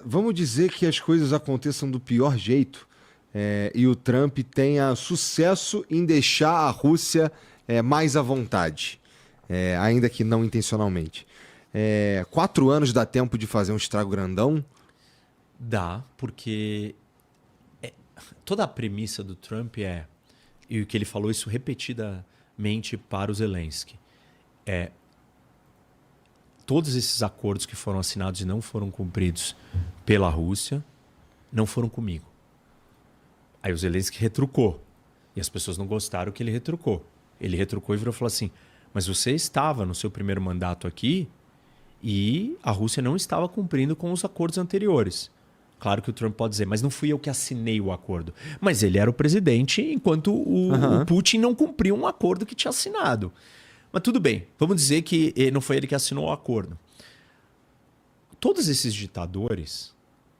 vamos dizer que as coisas aconteçam do pior jeito e o Trump tenha sucesso em deixar a Rússia mais à vontade, ainda que não intencionalmente. 4 anos dá tempo de fazer um estrago grandão? Dá, porque toda a premissa do Trump e o que ele falou isso repetidamente para o Zelensky, todos esses acordos que foram assinados e não foram cumpridos pela Rússia não foram comigo. Aí o Zelensky retrucou. E as pessoas não gostaram que ele retrucou. Ele retrucou e virou e falou assim, mas você estava no seu primeiro mandato aqui e a Rússia não estava cumprindo com os acordos anteriores. Claro que o Trump pode dizer, mas não fui eu que assinei o acordo. Mas ele era o presidente enquanto o Putin não cumpriu um acordo que tinha assinado. Mas tudo bem, vamos dizer que não foi ele que assinou o acordo. Todos esses ditadores,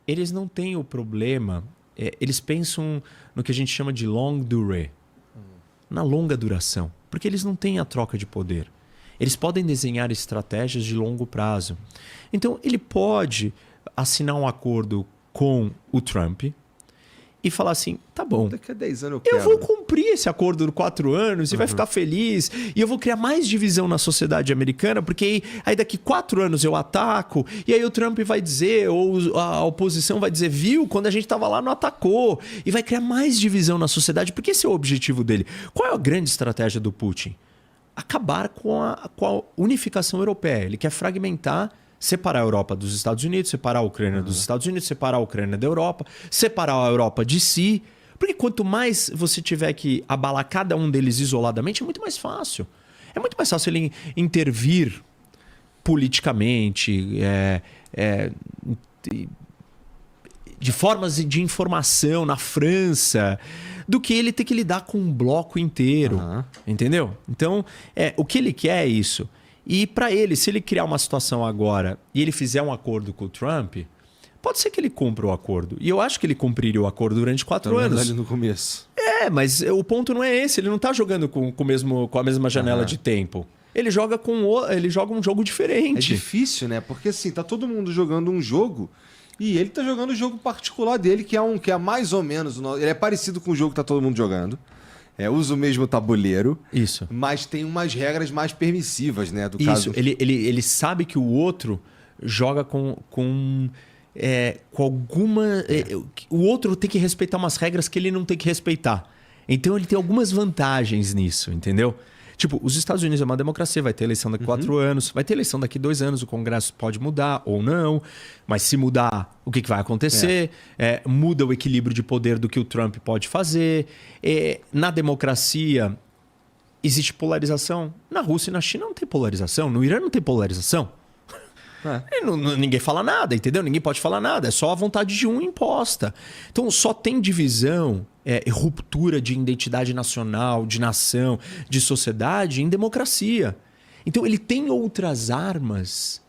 eles não têm o problema, eles pensam no que a gente chama de longue durée, na longa duração, porque eles não têm a troca de poder. Eles podem desenhar estratégias de longo prazo. Então, ele pode assinar um acordo com o Trump e falar assim, tá bom, daqui a 10 anos eu vou cumprir esse acordo de 4 anos e vai ficar feliz e eu vou criar mais divisão na sociedade americana porque aí daqui 4 anos eu ataco e aí o Trump vai dizer, ou a oposição vai dizer, viu, quando a gente estava lá não atacou, e vai criar mais divisão na sociedade, porque esse é o objetivo dele. Qual é a grande estratégia do Putin? Acabar com a unificação europeia. Ele quer fragmentar, separar a Europa dos Estados Unidos, separar a Ucrânia dos Estados Unidos, separar a Ucrânia da Europa, separar a Europa de si. Porque quanto mais você tiver que abalar cada um deles isoladamente, é muito mais fácil. É muito mais fácil ele intervir politicamente, de formas de informação na França, do que ele ter que lidar com um bloco inteiro. Entendeu? Então, o que ele quer é isso. E para ele, se ele criar uma situação agora e ele fizer um acordo com o Trump, pode ser que ele cumpra o acordo. E eu acho que ele cumpriria o acordo durante 4 anos. Ali no começo. Mas o ponto não é esse. Ele não está jogando com a mesma janela de tempo. Ele joga um jogo diferente. É difícil, né? Porque assim, tá todo mundo jogando um jogo e ele tá jogando o jogo particular dele, que é mais ou menos... Ele é parecido com o jogo que tá todo mundo jogando. Usa o mesmo tabuleiro. Isso. Mas tem umas regras mais permissivas, né? Do Isso. caso... Ele sabe que o outro joga com alguma... o outro tem que respeitar umas regras que ele não tem que respeitar. Então ele tem algumas vantagens nisso, entendeu? Tipo, os Estados Unidos é uma democracia, vai ter eleição daqui 4 anos, vai ter eleição daqui 2 anos, o Congresso pode mudar ou não, mas se mudar, o que vai acontecer? Muda o equilíbrio de poder do que o Trump pode fazer. Na democracia, existe polarização. Na Rússia e na China não tem polarização, no Irã não tem polarização. Ninguém fala nada, entendeu? Ninguém pode falar nada, é só a vontade de um imposta. Então só tem divisão, ruptura de identidade nacional, de nação, de sociedade em democracia. Então ele tem outras armas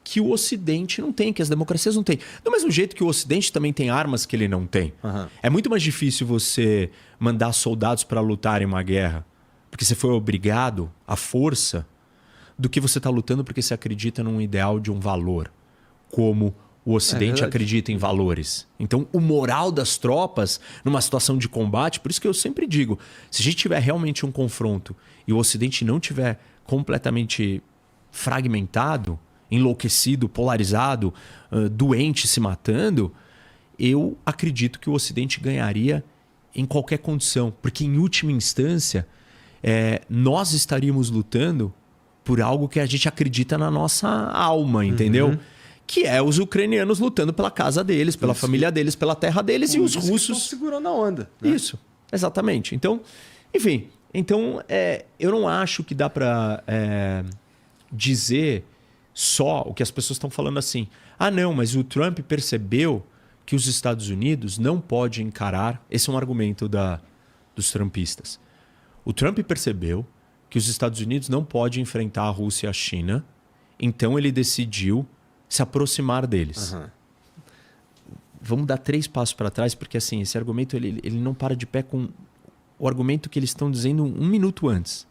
que o Ocidente não tem, que as democracias não têm. Do mesmo jeito que o Ocidente também tem armas que ele não tem. É muito mais difícil você mandar soldados para lutar em uma guerra porque você foi obrigado à força, do que você está lutando porque você acredita num ideal de um valor, como o Ocidente acredita em valores. Então, o moral das tropas, numa situação de combate, por isso que eu sempre digo, se a gente tiver realmente um confronto e o Ocidente não tiver completamente fragmentado, enlouquecido, polarizado, doente, se matando, eu acredito que o Ocidente ganharia em qualquer condição, porque em última instância, nós estaríamos lutando por algo que a gente acredita na nossa alma, entendeu? Que é os ucranianos lutando pela casa deles, pela família deles, pela terra deles, e os russos... estão segurando a onda. Né? Isso, exatamente. Então, enfim, eu não acho que dá para dizer só o que as pessoas estão falando assim. Não, mas o Trump percebeu que os Estados Unidos não pode encarar... Esse é um argumento dos trumpistas. O Trump percebeu que os Estados Unidos não podem enfrentar a Rússia e a China, então ele decidiu se aproximar deles. Vamos dar 3 passos para trás, porque assim, esse argumento ele não para de pé com o argumento que eles estão dizendo 1 minuto antes.